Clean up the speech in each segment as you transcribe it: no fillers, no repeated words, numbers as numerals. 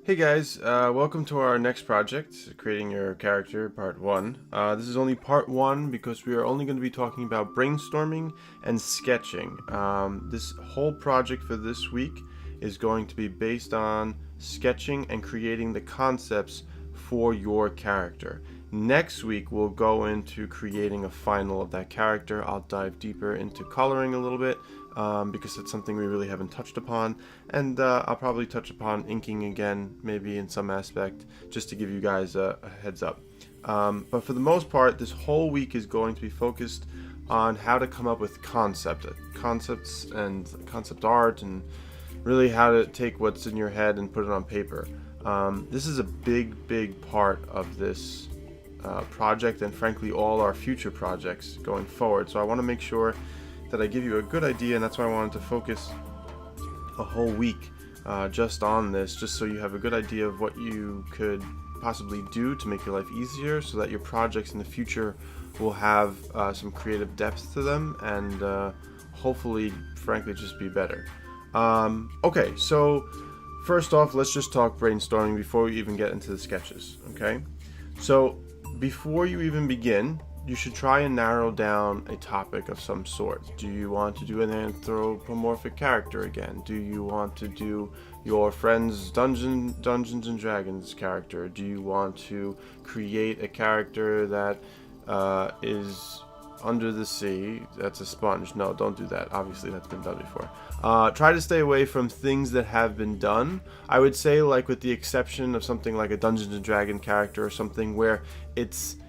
Hey guys, welcome to our next project, Creating Your Character, Part 1. This is only Part 1 because we are only going to be talking about brainstorming and sketching. This whole project for this week is going to be based on sketching and creating the concepts for your character. Next week we'll go into creating a final of that character. I'll dive deeper into coloring a little bit because it's something we really haven't touched upon, and I'll probably touch upon inking again, maybe in some aspect, just to give you guys a heads up. But for the most part, this whole week is going to be focused on how to come up with concepts and concept art, and really how to take what's in your head and put it on paper. This is a big part of this project, and frankly all our future projects going forward. So I want to make sure that I give you a good idea, and that's why I wanted to focus a whole week just on this, just so you have a good idea of what you could possibly do to make your life easier, so that your projects in the future will have some creative depth to them, and hopefully, frankly, just be better. Okay, so first off, let's just talk brainstorming before we even get into the sketches, okay? So before you even begin, you should try and narrow down a topic of some sort. Do you want to do an anthropomorphic character again? Do you want to do your friend's Dungeons and Dragons character? Do you want to create a character that is under the sea? That's a sponge. No, don't do that. Obviously, that's been done before. Try to stay away from things that have been done. I would say, like, with the exception of something like a Dungeons and Dragons character, or something where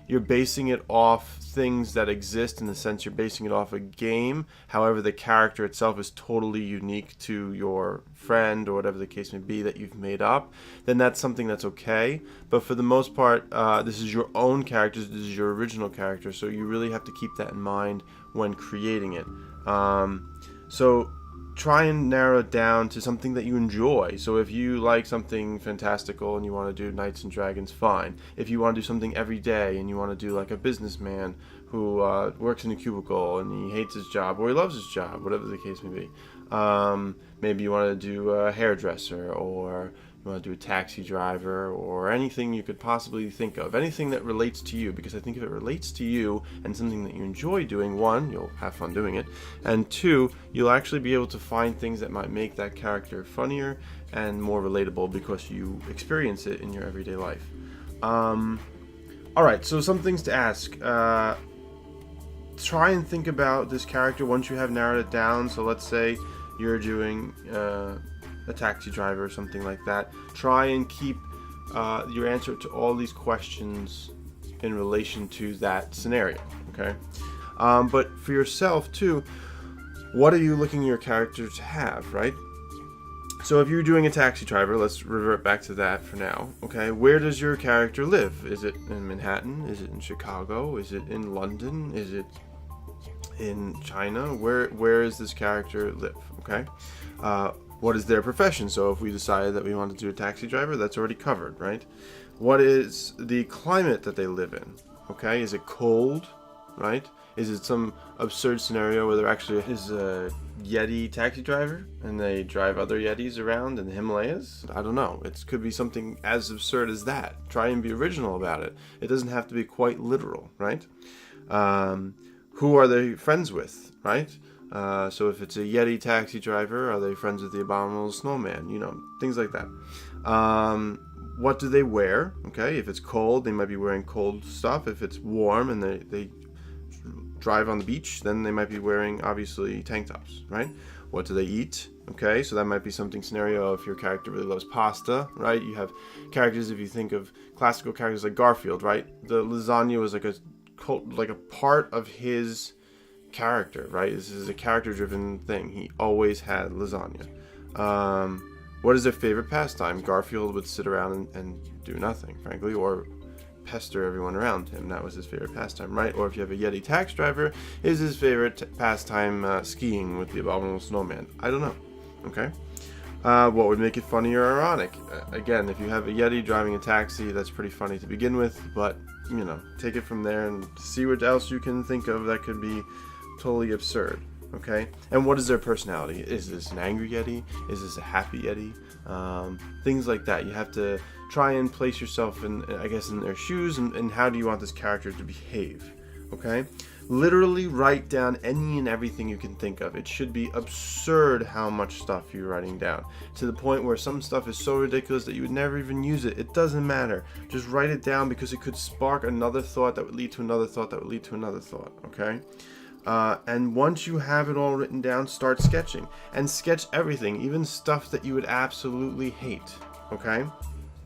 you're basing it off things that exist, in the sense you're basing it off a game. However, the character itself is totally unique to your friend, or whatever the case may be, that you've made up. Then that's something that's okay. But for the most part, this is your own character. This is your original character. So you really have to keep that in mind when creating it. So try and narrow it down to something that you enjoy. So if you like something fantastical and you want to do Knights and Dragons, fine. If you want to do something every day and you want to do like a businessman who works in a cubicle and he hates his job or he loves his job, whatever the case may be. Maybe you want to do a hairdresser, or you want to do a taxi driver, or anything you could possibly think of. Anything that relates to you, because I think if it relates to you and something that you enjoy doing, one, you'll have fun doing it, and two, you'll actually be able to find things that might make that character funnier and more relatable because you experience it in your everyday life. Alright, so some things to ask. Try and think about this character once you have narrowed it down. So let's say you're doing a taxi driver or something like that. Try and keep your answer to all these questions in relation to that scenario, okay? But for yourself too, what are you looking your character to have, right? So if you're doing a taxi driver, let's revert back to that for now, okay? Where does your character live? Is it in Manhattan? Is it in Chicago? Is it in London? Is it in China? Where does this character live, okay? What is their profession? So if we decided that we want to do a taxi driver, that's already covered, right? What is the climate that they live in, okay? Is it cold, right? Is it some absurd scenario where there actually is a Yeti taxi driver and they drive other Yetis around in the Himalayas? I don't know. It could be something as absurd as that. Try and be original about it. It doesn't have to be quite literal, right? Who are they friends with, right? So if it's a Yeti taxi driver, are they friends with the abominable snowman? You know, things like that. What do they wear? Okay, if it's cold, they might be wearing cold stuff. If it's warm and they drive on the beach, then they might be wearing, obviously, tank tops, right? What do they eat? Okay, so that might be something scenario if your character really loves pasta, right? You have characters, if you think of classical characters like Garfield, right? The lasagna was like a part of his character, right? This is a character-driven thing. He always had lasagna. What is their favorite pastime? Garfield would sit around and do nothing, frankly, or pester everyone around him. That was his favorite pastime, right? Or if you have a Yeti taxi driver, is his favorite pastime skiing with the abominable snowman? I don't know. Okay. What would make it funny or ironic? Again, if you have a Yeti driving a taxi, that's pretty funny to begin with, but, you know, take it from there and see what else you can think of that could be totally absurd. Okay, and what is their personality? Is this an angry Yeti? Is this a happy Yeti? Things like that. You have to try and place yourself in, I guess, in their shoes, and how do you want this character to behave? Okay, literally write down any and everything you can think of. It should be absurd how much stuff you're writing down, to the point where some stuff is so ridiculous that you would never even use it. It doesn't matter. Just write it down, because it could spark another thought that would lead to another thought that would lead to another thought. Okay. And once you have it all written down, start sketching. And sketch everything, even stuff that you would absolutely hate. Okay?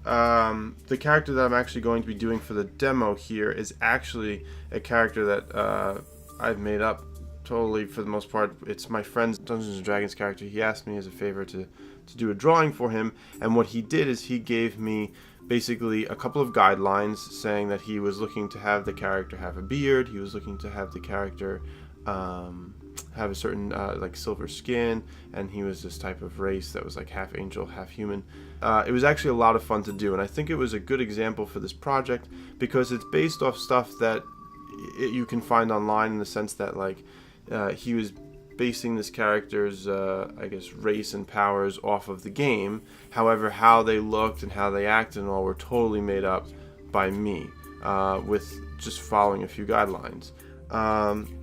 The character that I'm actually going to be doing for the demo here is actually a character that I've made up totally for the most part. It's my friend's Dungeons & Dragons character. He asked me as a favor to do a drawing for him. And what he did is he gave me basically a couple of guidelines saying that he was looking to have the character have a beard. He was looking to have the character have a certain like silver skin, and he was this type of race that was like half angel, half human. It was actually a lot of fun to do, and I think it was a good example for this project because it's based off stuff that you can find online, in the sense that like he was basing this character's I guess race and powers off of the game. However, how they looked and how they acted and all were totally made up by me with just following a few guidelines.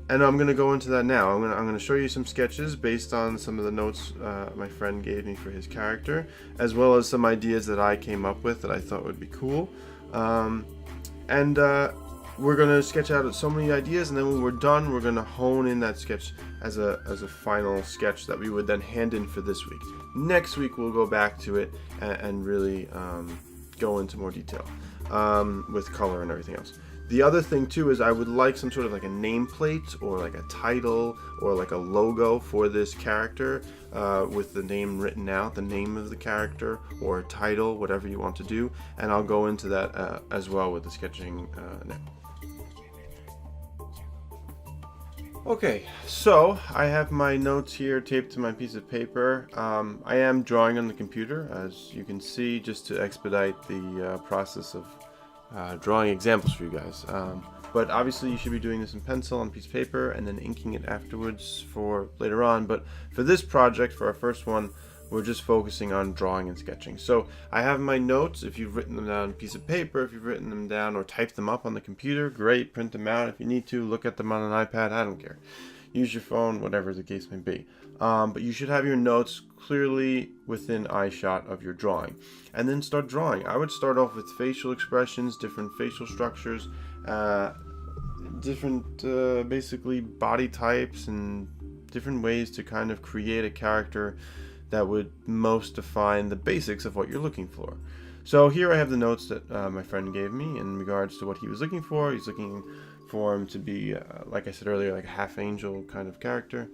And I'm going to go into that now. I'm going to show you some sketches based on some of the notes my friend gave me for his character, as well as some ideas that I came up with that I thought would be cool. And we're going to sketch out so many ideas, and then when we're done, we're going to hone in that sketch as a final sketch that we would then hand in for this week. Next week, we'll go back to it and really go into more detail with color and everything else. The other thing too is I would like some sort of like a nameplate or like a title or like a logo for this character with the name written out, the name of the character or a title, whatever you want to do. And I'll go into that as well with the sketching now. Okay, so I have my notes here taped to my piece of paper. I am drawing on the computer, as you can see, just to expedite the process of drawing examples for you guys. But obviously you should be doing this in pencil on a piece of paper and then inking it afterwards for later on. But for this project, for our first one, we're just focusing on drawing and sketching. So I have my notes. If you've written them down on a piece of paper, if you've written them down or typed them up on the computer, great, print them out. If you need to, look at them on an iPad, I don't care. Use your phone, whatever the case may be. But you should have your notes clearly within eyeshot of your drawing. And then start drawing. I would start off with facial expressions, different facial structures, different basically body types, and different ways to kind of create a character that would most define the basics of what you're looking for. So here I have the notes that my friend gave me in regards to what he was looking for. He's looking for him to be, like I said earlier, like a half angel kind of character,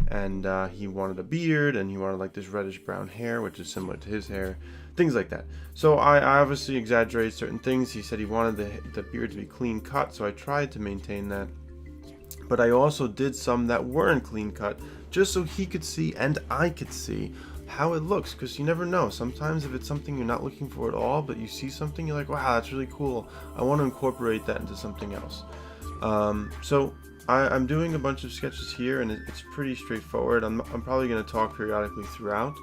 and he wanted a beard, and he wanted like this reddish brown hair, which is similar to his hair, things like that. So I obviously exaggerated certain things. He said he wanted the beard to be clean cut, so I tried to maintain that, but I also did some that weren't clean cut, just so he could see and I could see how it looks, because you never know. Sometimes if it's something you're not looking for at all, but you see something, you're like, wow, that's really cool, I want to incorporate that into something else. So I'm doing a bunch of sketches here, and it's pretty straightforward. I'm probably going to talk periodically throughout,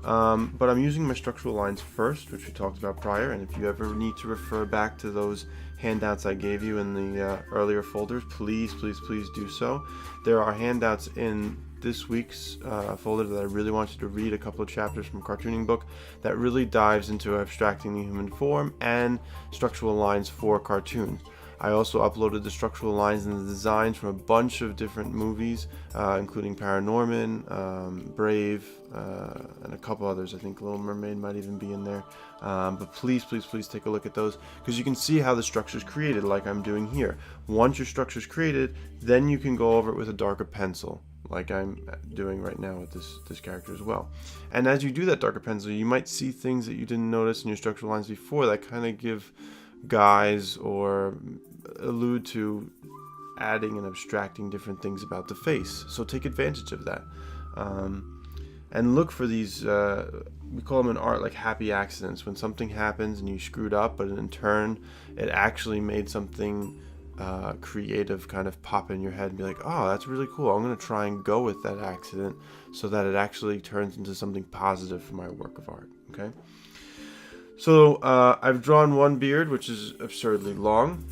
but I'm using my structural lines first, which we talked about prior. And if you ever need to refer back to those handouts I gave you in the earlier folders, please do so. There are handouts in this week's folder that I really want you to read, a couple of chapters from Cartooning Book that really dives into abstracting the human form and structural lines for cartoons. I also uploaded the structural lines and the designs from a bunch of different movies, including Paranorman, Brave, and a couple others. I think Little Mermaid might even be in there. But please take a look at those, because you can see how the structure is created, like I'm doing here. Once your structure is created, then you can go over it with a darker pencil, like I'm doing right now with this character as well. And as you do that darker pencil, you might see things that you didn't notice in your structural lines before that kind of give guys or allude to adding and abstracting different things about the face. So take advantage of that, and look for these we call them in art like happy accidents, when something happens and you screwed up, but in turn it actually made something creative kind of pop in your head and be like, oh, that's really cool. I'm going to try and go with that accident so that it actually turns into something positive for my work of art. Okay. So I've drawn one beard, which is absurdly long,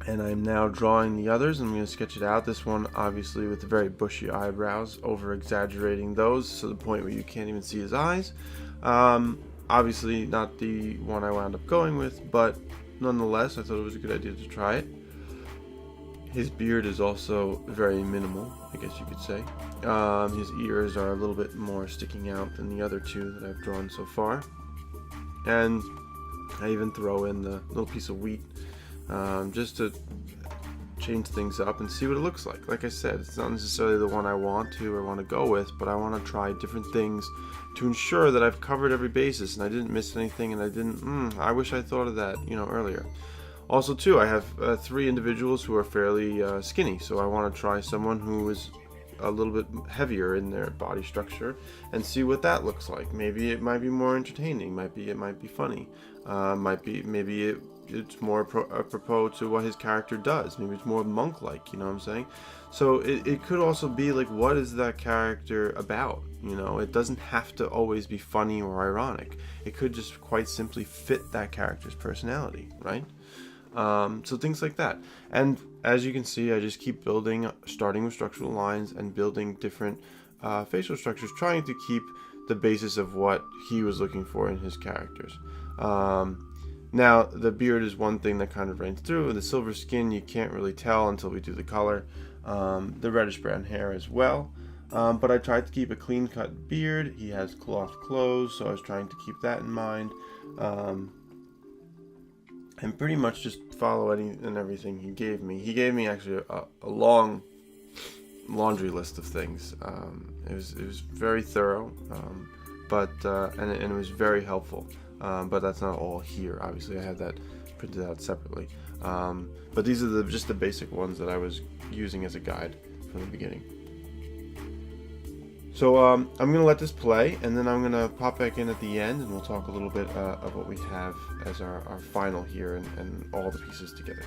and I'm now drawing the others. I'm going to sketch it out. This one, obviously, with very bushy eyebrows, over exaggerating those to the point where you can't even see his eyes. Obviously, not the one I wound up going with, but nonetheless, I thought it was a good idea to try it. His beard is also very minimal, I guess you could say. His ears are a little bit more sticking out than the other two that I've drawn so far. And I even throw in the little piece of wheat just to change things up and see what it looks like. Like I said, it's not necessarily the one I want to or want to go with, but I want to try different things to ensure that I've covered every basis and I didn't miss anything, and I didn't, I wish I thought of that, earlier. Also, too, I have 3 individuals who are fairly skinny, so I want to try someone who is a little bit heavier in their body structure and see what that looks like. Maybe it might be more entertaining. It might be funny. Maybe it's more apropos to what his character does. Maybe it's more monk-like, you know what I'm saying? So it could also be like, what is that character about? It doesn't have to always be funny or ironic. It could just quite simply fit that character's personality, right? So things like that. And as you can see, I just keep building, starting with structural lines and building different facial structures, trying to keep the basis of what he was looking for in his characters. Now, the beard is one thing that kind of reigns through. The silver skin, you can't really tell until we do the color. The reddish brown hair as well. But I tried to keep a clean-cut beard. He has cloth clothes, so I was trying to keep that in mind. And pretty much just follow any and everything he gave me. He gave me actually a long laundry list of things. It was very thorough, and it was very helpful. But that's not all here. Obviously, I have that printed out separately. But these are just the basic ones that I was using as a guide from the beginning. So I'm going to let this play, and then I'm going to pop back in at the end, and we'll talk a little bit of what we have as our final here and all the pieces together.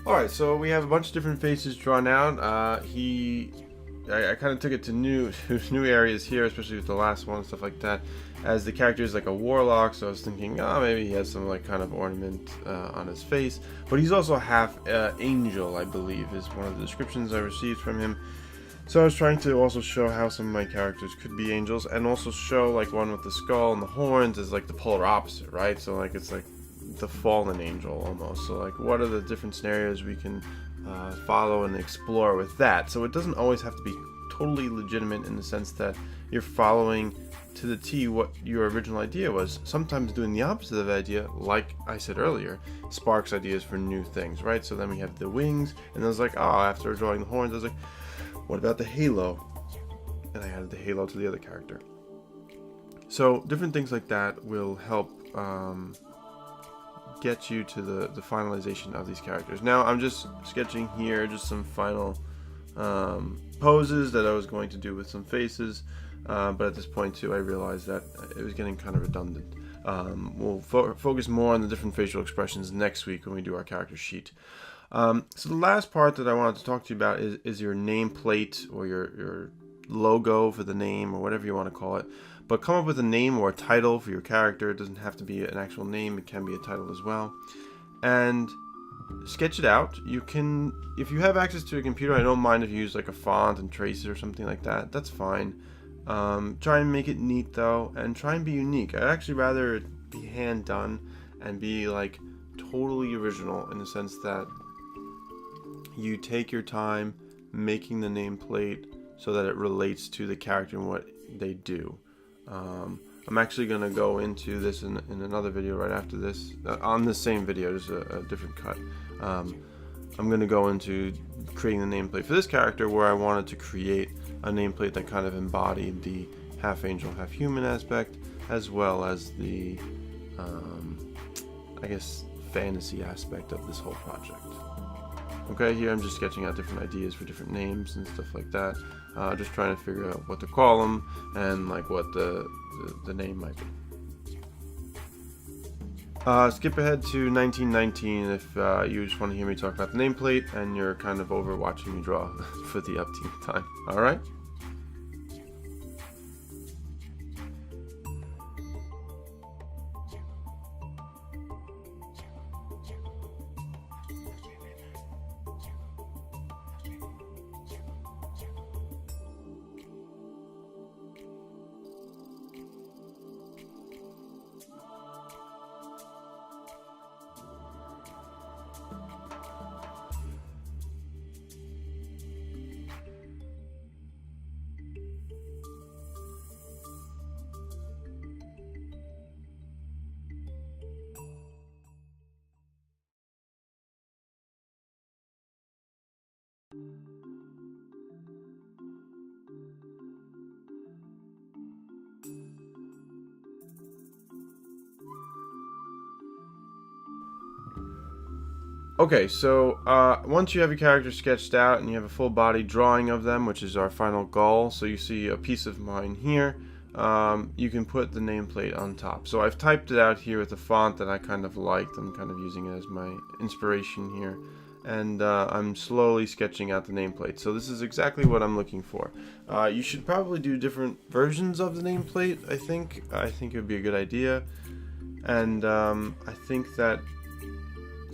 Alright, so we have a bunch of different faces drawn out. I kind of took it to new areas here, especially with the last one and stuff like that, as the character is like a warlock, so I was thinking, oh, maybe he has some like kind of ornament on his face, but he's also half angel, I believe, is one of the descriptions I received from him. So I was trying to also show how some of my characters could be angels, and also show like one with the skull and the horns is like the polar opposite, right? So like it's like the fallen angel almost. So like what are the different scenarios we can follow and explore with that? So it doesn't always have to be totally legitimate in the sense that you're following to the T what your original idea was. Sometimes doing the opposite of the idea, like I said earlier, sparks ideas for new things, right? So then we have the wings, and I was like, oh, after drawing the horns, I was like, what about the halo? And I added the halo to the other character. So different things like that will help get you to the finalization of these characters. Now I'm just sketching here just some final poses that I was going to do with some faces, but at this point too I realized that it was getting kind of redundant. We'll focus more on the different facial expressions next week when we do our character sheet. So the last part that I wanted to talk to you about is your nameplate, or your logo for the name, or whatever you want to call it. But come up with a name or a title for your character. It doesn't have to be an actual name, it can be a title as well. And sketch it out. You can, if you have access to a computer, I don't mind if you use like a font and trace it or something like that. That's fine. Try and make it neat though, and try and be unique. I'd actually rather it be hand done and be like totally original, in the sense that you take your time making the nameplate so that it relates to the character and what they do. I'm actually going to go into this in another video right after this, on the same video, just a different cut. I'm going to go into creating the nameplate for this character, where I wanted to create a nameplate that kind of embodied the half angel, half human aspect, as well as the, I guess, fantasy aspect of this whole project. Okay, here I'm just sketching out different ideas for different names and stuff like that. Just trying to figure out what to call them and like what the name might be. Skip ahead to 1919 if you just want to hear me talk about the nameplate and you're kind of over watching me draw for the upkeep time. Alright? Okay, so once you have your character sketched out and you have a full body drawing of them, which is our final goal, so you see a piece of mine here, you can put the nameplate on top. So I've typed it out here with a font that I kind of liked. I'm kind of using it as my inspiration here, and I'm slowly sketching out the nameplate. So this is exactly what I'm looking for. You should probably do different versions of the nameplate. I think it would be a good idea, and I think that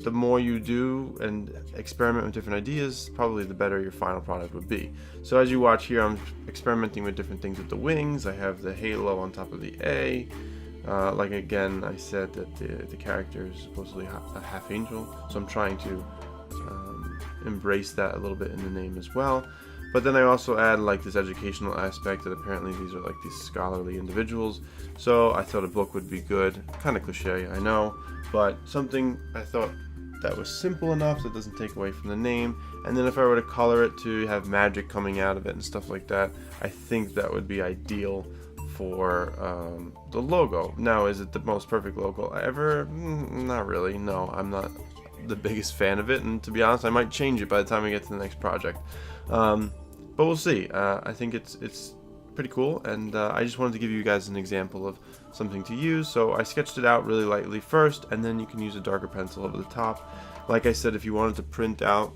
the more you do and experiment with different ideas, probably the better your final product would be. So as you watch here, I'm experimenting with different things with the wings. I have the halo on top of the A. Like again, I said that the character is supposedly a half angel, so I'm trying to embrace that a little bit in the name as well. But then I also add like this educational aspect that apparently these are like these scholarly individuals. So I thought a book would be good. Kind of cliche, I know, but something I thought that was simple enough that doesn't take away from the name. And then if I were to color it to have magic coming out of it and stuff like that, I think that would be ideal for the logo. Now, is it the most perfect logo ever? Not really. No, I'm not the biggest fan of it, and to be honest, I might change it by the time we get to the next project. But we'll see. I think it's pretty cool, and I just wanted to give you guys an example of something to use. So I sketched it out really lightly first, and then you can use a darker pencil over the top. Like I said, if you wanted to print out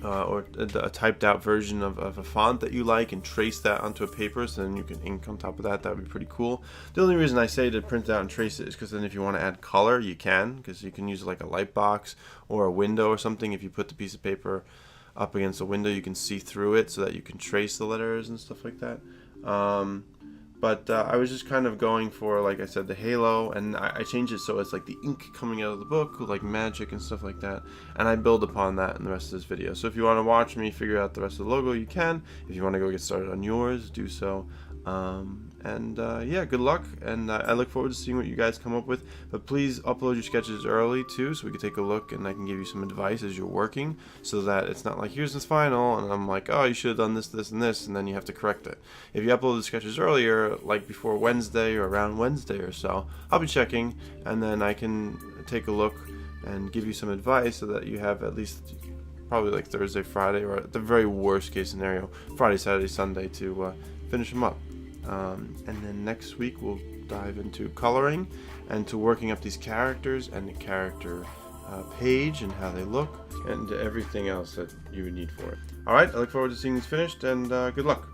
or a typed out version of a font that you like and trace that onto a paper, so then you can ink on top of that, that would be pretty cool. The only reason I say to print it out and trace it is because then if you want to add color, you can, because you can use like a light box or a window or something. If you put the piece of paper up against a window, you can see through it so that you can trace the letters and stuff like that. But I was just kind of going for, like I said, the halo, and I changed it so it's like the ink coming out of the book, like magic and stuff like that, and I build upon that in the rest of this video. So if you want to watch me figure out the rest of the logo, you can. If you want to go get started on yours, do so. Yeah, good luck, and I look forward to seeing what you guys come up with. But please upload your sketches early too, so we can take a look and I can give you some advice as you're working, so that it's not like, here's this final and I'm like, oh, you should have done this, this, and this, and then you have to correct it. If you upload the sketches earlier, like before Wednesday or around Wednesday or so, I'll be checking, and then I can take a look and give you some advice so that you have at least probably like Thursday, Friday, or at the very worst case scenario, Friday, Saturday, Sunday to finish them up. And then next week we'll dive into coloring and to working up these characters and the character page and how they look and everything else that you would need for it. Alright, I look forward to seeing these finished, and good luck.